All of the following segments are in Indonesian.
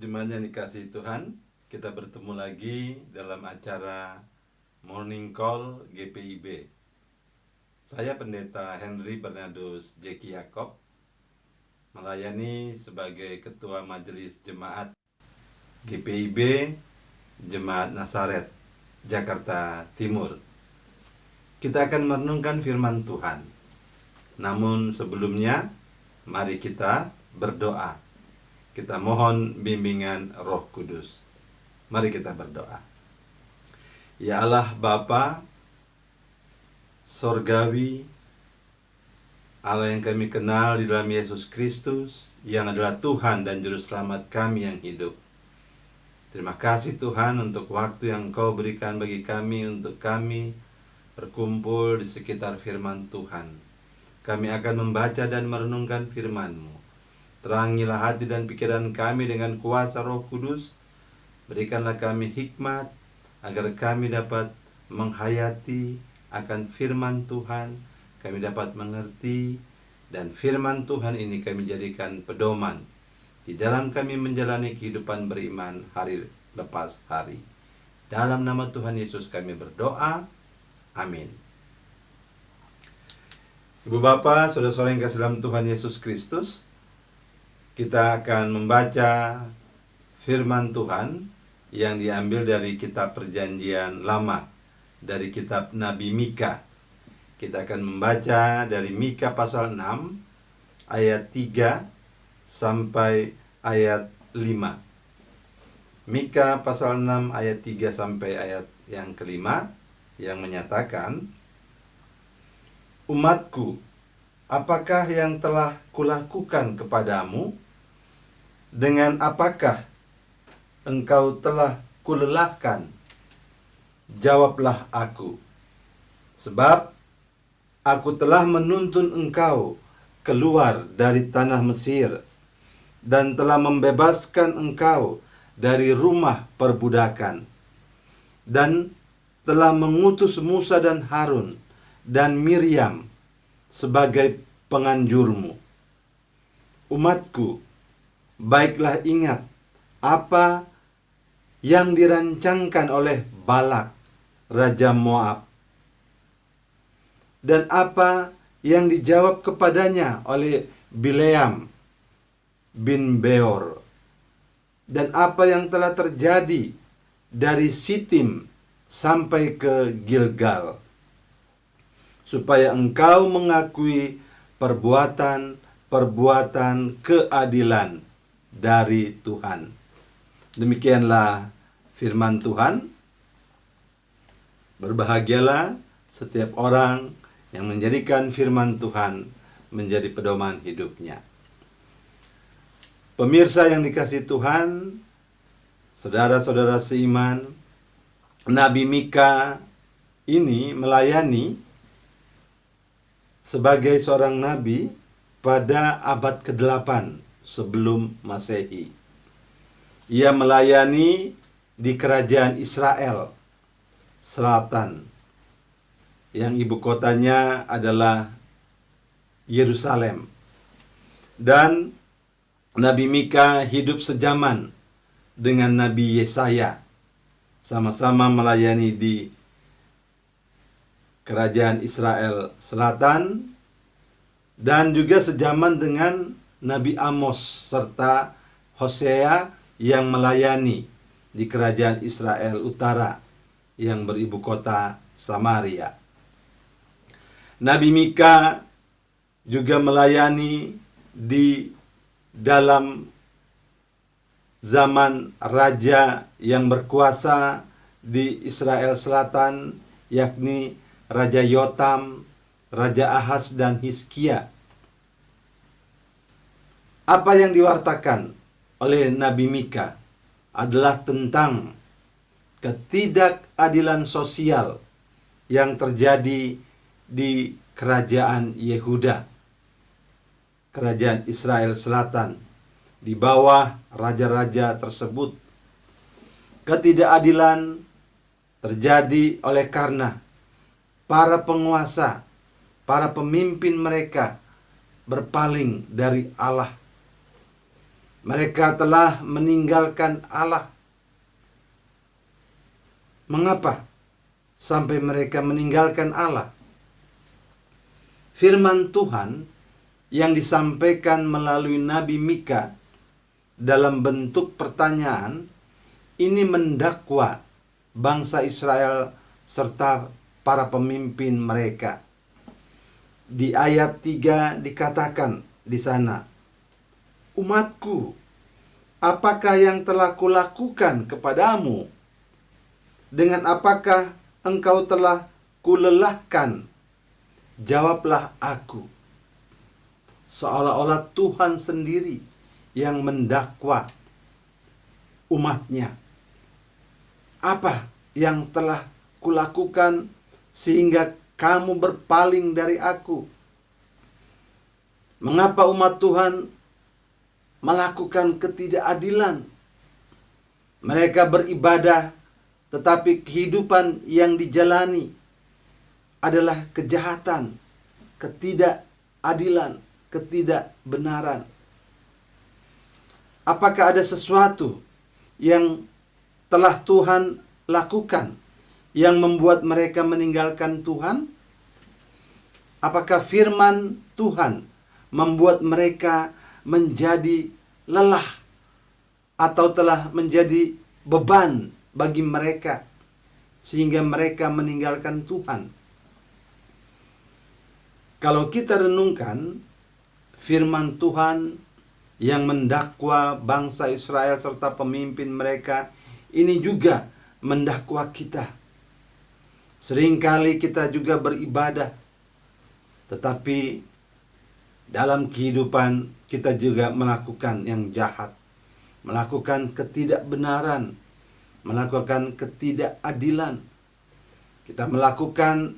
Jemaat yang dikasihi Tuhan, kita bertemu lagi dalam acara Morning Call GPIB. Saya Pendeta Henry Bernardus Jeki Yakob, melayani sebagai Ketua Majelis Jemaat GPIB Jemaat Nazaret, Jakarta Timur. Kita akan merenungkan firman Tuhan. Namun sebelumnya, mari kita berdoa. Kita mohon bimbingan Roh Kudus. Mari kita berdoa. Ya Allah Bapa Sorgawi, Allah yang kami kenal di dalam Yesus Kristus, yang adalah Tuhan dan Juru Selamat kami yang hidup. Terima kasih Tuhan untuk waktu yang Kau berikan bagi kami, untuk kami berkumpul di sekitar firman Tuhan. Kami akan membaca dan merenungkan firman-Mu. Terangilah hati dan pikiran kami dengan kuasa Roh Kudus. Berikanlah kami hikmat agar kami dapat menghayati akan firman Tuhan. Kami dapat mengerti, dan firman Tuhan ini kami jadikan pedoman di dalam kami menjalani kehidupan beriman hari lepas hari. Dalam nama Tuhan Yesus kami berdoa. Amin. Ibu Bapak, saudara-saudara yang kasih dalam Tuhan Yesus Kristus, kita akan membaca firman Tuhan yang diambil dari kitab Perjanjian Lama, dari kitab Nabi Mika. Kita akan membaca dari Mika pasal 6 ayat 3 sampai ayat 5. Mika pasal 6 ayat 3 sampai ayat yang kelima, yang menyatakan, "Umatku, apakah yang telah kulakukan kepadamu? Dengan apakah engkau telah kulelahkan? Jawablah aku. Sebab aku telah menuntun engkau keluar dari tanah Mesir, dan telah membebaskan engkau dari rumah perbudakan, dan telah mengutus Musa dan Harun dan Miriam sebagai penganjurmu. Umatku, baiklah ingat apa yang dirancangkan oleh Balak, Raja Moab, dan apa yang dijawab kepadanya oleh Bileam bin Beor, dan apa yang telah terjadi dari Sitim sampai ke Gilgal, supaya engkau mengakui perbuatan keadilan dari Tuhan." Demikianlah firman Tuhan. Berbahagialah setiap orang yang menjadikan firman Tuhan menjadi pedoman hidupnya. Pemirsa yang dikasihi Tuhan, saudara-saudara seiman, Nabi Mika ini melayani sebagai seorang nabi pada abad ke-8 sebelum Masehi. Ia melayani di kerajaan Israel Selatan, yang ibu kotanya adalah Yerusalem. Dan Nabi Mika hidup sejaman dengan Nabi Yesaya, sama-sama melayani di kerajaan Israel Selatan, dan juga sejaman dengan Nabi Amos serta Hosea yang melayani di kerajaan Israel Utara yang beribu kota Samaria. Nabi Mika juga melayani di dalam zaman raja yang berkuasa di Israel Selatan, yakni Raja Yotam, Raja Ahaz, dan Hizkia. Apa yang diwartakan oleh Nabi Mika adalah tentang ketidakadilan sosial yang terjadi di kerajaan Yehuda, kerajaan Israel Selatan, di bawah raja-raja tersebut. Ketidakadilan terjadi oleh karena para penguasa, para pemimpin mereka berpaling dari Allah. Mereka telah meninggalkan Allah. Mengapa sampai mereka meninggalkan Allah? Firman Tuhan yang disampaikan melalui Nabi Mika dalam bentuk pertanyaan ini mendakwa bangsa Israel serta para pemimpin mereka. Di ayat 3 dikatakan di sana, "Umatku, apakah yang telah kulakukan kepadamu? Dengan apakah engkau telah kulelahkan? Jawablah aku." Seolah-olah Tuhan sendiri yang mendakwa umatnya. Apa yang telah kulakukan sehingga kamu berpaling dari aku? Mengapa umat Tuhan melakukan ketidakadilan? Mereka beribadah, tetapi kehidupan yang dijalani adalah kejahatan, ketidakadilan, ketidakbenaran. Apakah ada sesuatu yang telah Tuhan lakukan yang membuat mereka meninggalkan Tuhan? Apakah firman Tuhan membuat mereka menjadi lelah atau telah menjadi beban bagi mereka sehingga mereka meninggalkan Tuhan? Kalau kita renungkan firman Tuhan yang mendakwa bangsa Israel serta pemimpin mereka, ini juga mendakwa kita. Seringkali kita juga beribadah, tetapi dalam kehidupan kita juga melakukan yang jahat, melakukan ketidakbenaran, melakukan ketidakadilan. Kita melakukan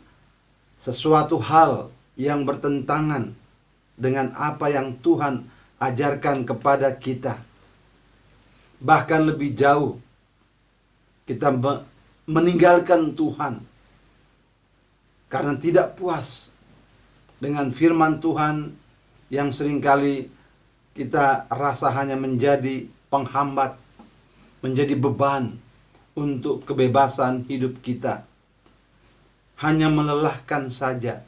sesuatu hal yang bertentangan dengan apa yang Tuhan ajarkan kepada kita. Bahkan lebih jauh, kita meninggalkan Tuhan karena tidak puas dengan firman Tuhan yang seringkali kita rasa hanya menjadi penghambat, menjadi beban untuk kebebasan hidup kita. Hanya melelahkan saja.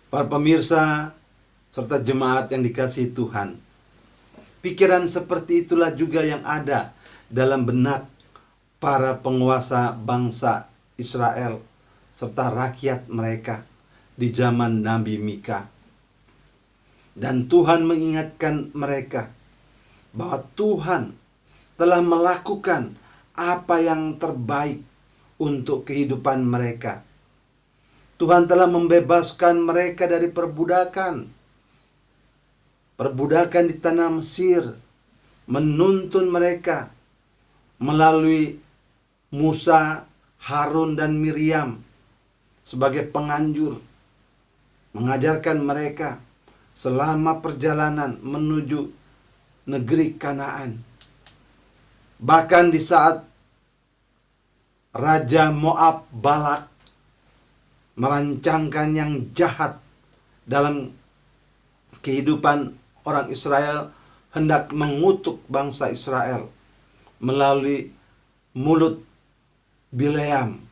Para pemirsa serta jemaat yang dikasihi Tuhan, pikiran seperti itulah juga yang ada dalam benak para penguasa bangsa Israel serta rakyat mereka di zaman Nabi Mika. Dan Tuhan mengingatkan mereka bahwa Tuhan telah melakukan apa yang terbaik untuk kehidupan mereka. Tuhan telah membebaskan mereka dari perbudakan di tanah Mesir, menuntun mereka melalui Musa, Harun, dan Miriam sebagai penganjur, mengajarkan mereka selama perjalanan menuju negeri Kanaan. Bahkan di saat Raja Moab Balak merancangkan yang jahat dalam kehidupan orang Israel, hendak mengutuk bangsa Israel melalui mulut Bileam.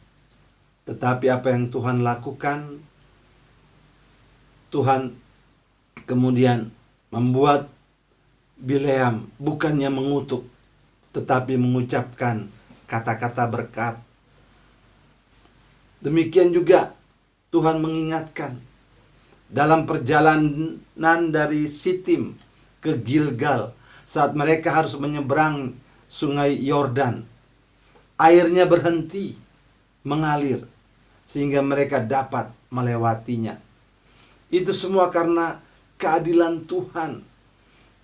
Tetapi apa yang Tuhan lakukan? Tuhan kemudian membuat Bileam bukannya mengutuk, tetapi mengucapkan kata-kata berkat. Demikian juga Tuhan mengingatkan dalam perjalanan dari Sitim ke Gilgal, saat mereka harus menyeberang sungai Yordan, airnya berhenti mengalir sehingga mereka dapat melewatinya. Itu semua karena keadilan Tuhan.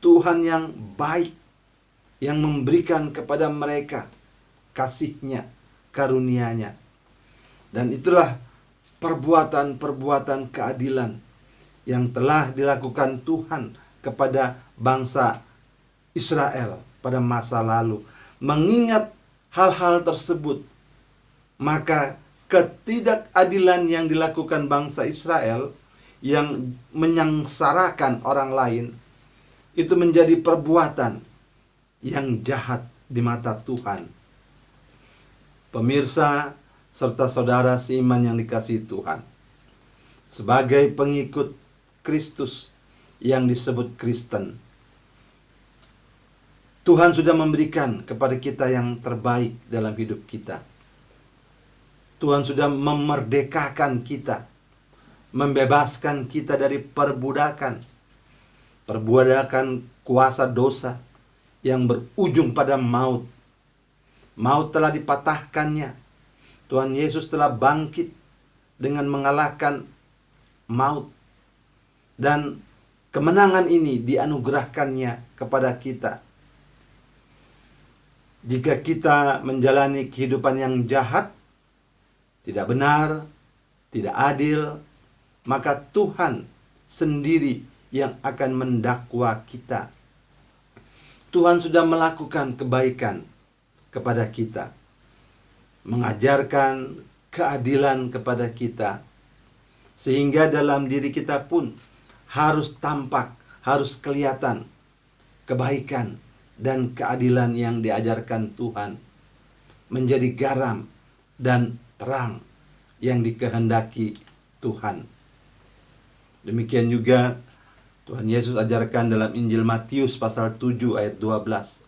Tuhan yang baik, yang memberikan kepada mereka kasih-Nya, karunia-Nya. Dan itulah perbuatan-perbuatan keadilan yang telah dilakukan Tuhan kepada bangsa Israel pada masa lalu. Mengingat hal-hal tersebut, maka ketidakadilan yang dilakukan bangsa Israel yang menyengsarakan orang lain itu menjadi perbuatan yang jahat di mata Tuhan. Pemirsa serta saudara seiman yang dikasihi Tuhan, sebagai pengikut Kristus yang disebut Kristen, Tuhan sudah memberikan kepada kita yang terbaik dalam hidup kita. Tuhan sudah memerdekakan kita, membebaskan kita dari perbudakan kuasa dosa yang berujung pada maut. Maut telah dipatahkannya. Tuhan Yesus telah bangkit dengan mengalahkan maut. Dan kemenangan ini dianugerahkannya kepada kita. Jika kita menjalani kehidupan yang jahat, tidak benar, tidak adil, maka Tuhan sendiri yang akan mendakwa kita. Tuhan sudah melakukan kebaikan kepada kita, mengajarkan keadilan kepada kita, sehingga dalam diri kita pun harus tampak, harus kelihatan kebaikan dan keadilan yang diajarkan Tuhan, menjadi garam dan terang yang dikehendaki Tuhan. Demikian juga Tuhan Yesus ajarkan dalam Injil Matius pasal 7 ayat 12.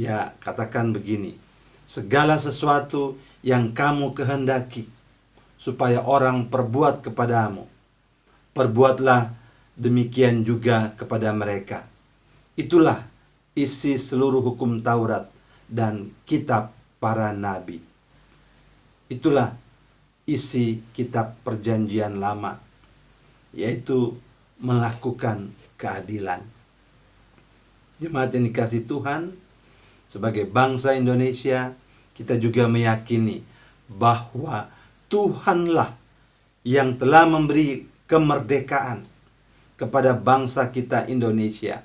Ya, katakan begini: segala sesuatu yang kamu kehendaki supaya orang perbuat kepadamu, perbuatlah demikian juga kepada mereka. Itulah isi seluruh hukum Taurat dan kitab para nabi. Itulah isi kitab Perjanjian Lama, yaitu melakukan keadilan. Jemaat yang dikasihi Tuhan, sebagai bangsa Indonesia, kita juga meyakini bahwa Tuhanlah yang telah memberi kemerdekaan kepada bangsa kita Indonesia,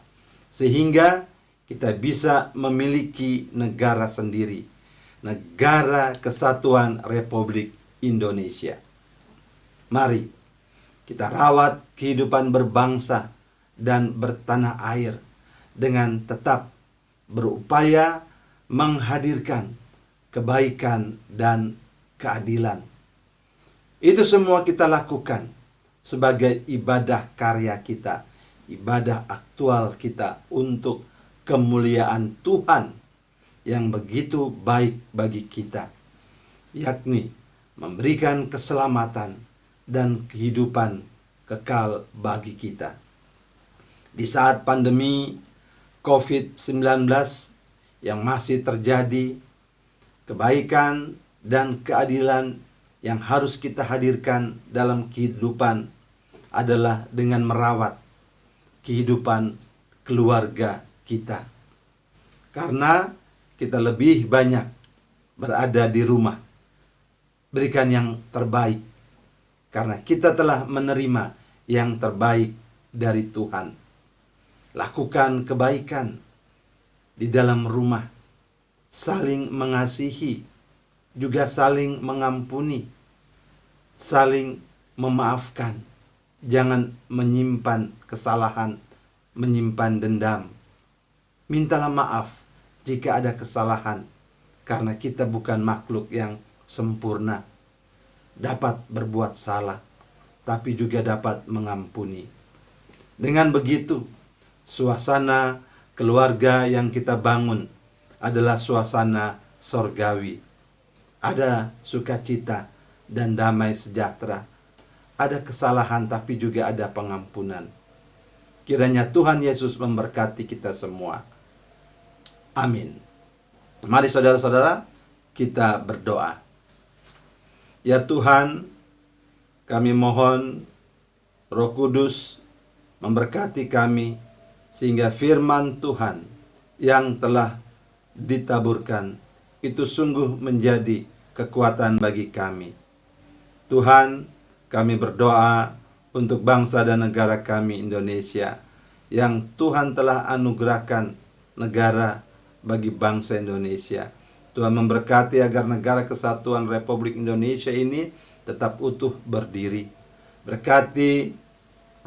sehingga kita bisa memiliki negara sendiri, Negara Kesatuan Republik Indonesia. Mari kita rawat kehidupan berbangsa dan bertanah air dengan tetap berupaya menghadirkan kebaikan dan keadilan. Itu semua kita lakukan sebagai ibadah karya kita, ibadah aktual kita untuk kemuliaan Tuhan yang begitu baik bagi kita, yakni memberikan keselamatan dan kehidupan kekal bagi kita. Di saat pandemi COVID-19 yang masih terjadi, kebaikan dan keadilan yang harus kita hadirkan dalam kehidupan adalah dengan merawat kehidupan keluarga kita. Karena kita lebih banyak berada di rumah, berikan yang terbaik, karena kita telah menerima yang terbaik dari Tuhan. Lakukan kebaikan di dalam rumah, saling mengasihi, juga saling mengampuni, saling memaafkan. Jangan menyimpan kesalahan, menyimpan dendam. Mintalah maaf jika ada kesalahan, karena kita bukan makhluk yang sempurna, dapat berbuat salah, tapi juga dapat mengampuni. Dengan begitu, suasana keluarga yang kita bangun adalah suasana sorgawi. Ada sukacita dan damai sejahtera. Ada kesalahan tapi juga ada pengampunan. Kiranya Tuhan Yesus memberkati kita semua. Amin. Mari saudara-saudara, kita berdoa. Ya Tuhan, kami mohon Roh Kudus memberkati kami, sehingga firman Tuhan yang telah ditaburkan itu sungguh menjadi kekuatan bagi kami. Tuhan, kami berdoa untuk bangsa dan negara kami Indonesia, yang Tuhan telah anugerahkan negara bagi bangsa Indonesia. Tuhan memberkati agar Negara Kesatuan Republik Indonesia ini tetap utuh berdiri. Berkati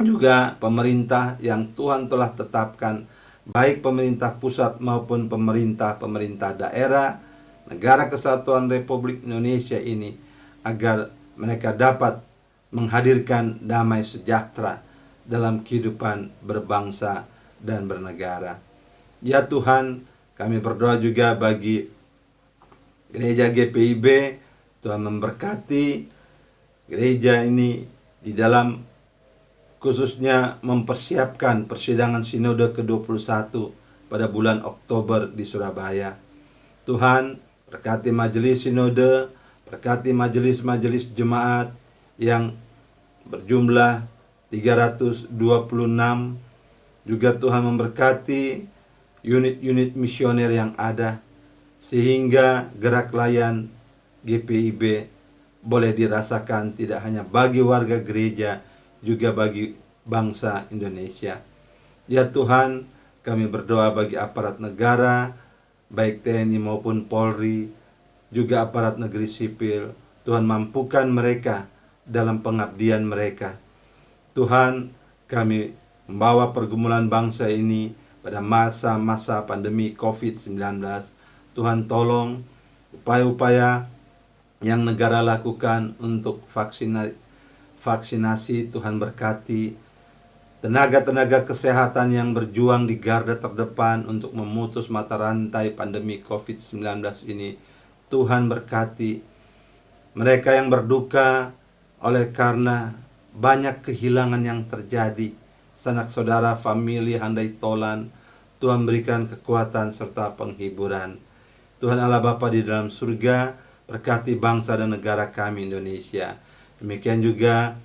juga pemerintah yang Tuhan telah tetapkan, baik pemerintah pusat maupun pemerintah daerah, negara kesatuan Republik Indonesia ini, agar mereka dapat menghadirkan damai sejahtera dalam kehidupan berbangsa dan bernegara. Ya Tuhan, kami berdoa juga bagi gereja GPIB, Tuhan memberkati gereja ini di dalam khususnya mempersiapkan persidangan sinode ke-21 pada bulan Oktober di Surabaya. Tuhan, berkati majelis sinode, berkati majelis-majelis jemaat yang berjumlah 326. Juga Tuhan memberkati unit-unit misioner yang ada, sehingga gerak layan GPIB boleh dirasakan tidak hanya bagi warga gereja, juga bagi bangsa Indonesia. Ya Tuhan, kami berdoa bagi aparat negara, baik TNI maupun Polri, juga aparat negeri sipil. Tuhan, mampukan mereka dalam pengabdian mereka. Tuhan, kami membawa pergumulan bangsa ini pada masa-masa pandemi COVID-19. Tuhan, tolong upaya-upaya yang negara lakukan untuk vaksinasi, Tuhan berkati tenaga-tenaga kesehatan yang berjuang di garda terdepan untuk memutus mata rantai pandemi COVID-19 ini. Tuhan berkati mereka yang berduka oleh karena banyak kehilangan yang terjadi, sanak saudara, famili, handai tolan. Tuhan berikan kekuatan serta penghiburan. Tuhan Allah Bapa di dalam surga, berkati bangsa dan negara kami Indonesia. Demikian juga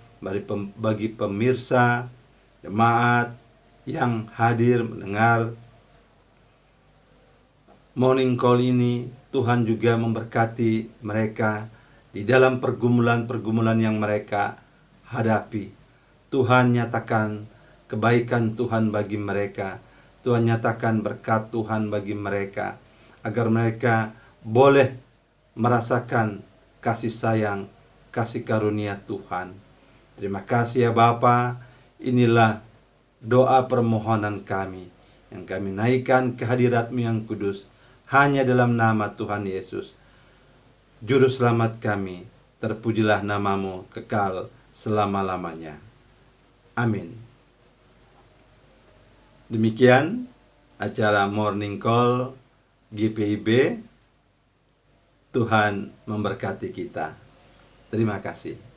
bagi pemirsa, jemaat yang hadir mendengar morning call ini. Tuhan juga memberkati mereka di dalam pergumulan-pergumulan yang mereka hadapi. Tuhan nyatakan kebaikan Tuhan bagi mereka. Tuhan nyatakan berkat Tuhan bagi mereka, agar mereka boleh merasakan kasih sayang, kasih karunia Tuhan. Terima kasih ya Bapa. Inilah doa permohonan kami yang kami naikkan ke hadirat-Mu yang kudus, hanya dalam nama Tuhan Yesus, Juru Selamat kami. Terpujilah nama-Mu kekal selama-lamanya. Amin. Demikian acara Morning Call GPIB. Tuhan memberkati kita. Terima kasih.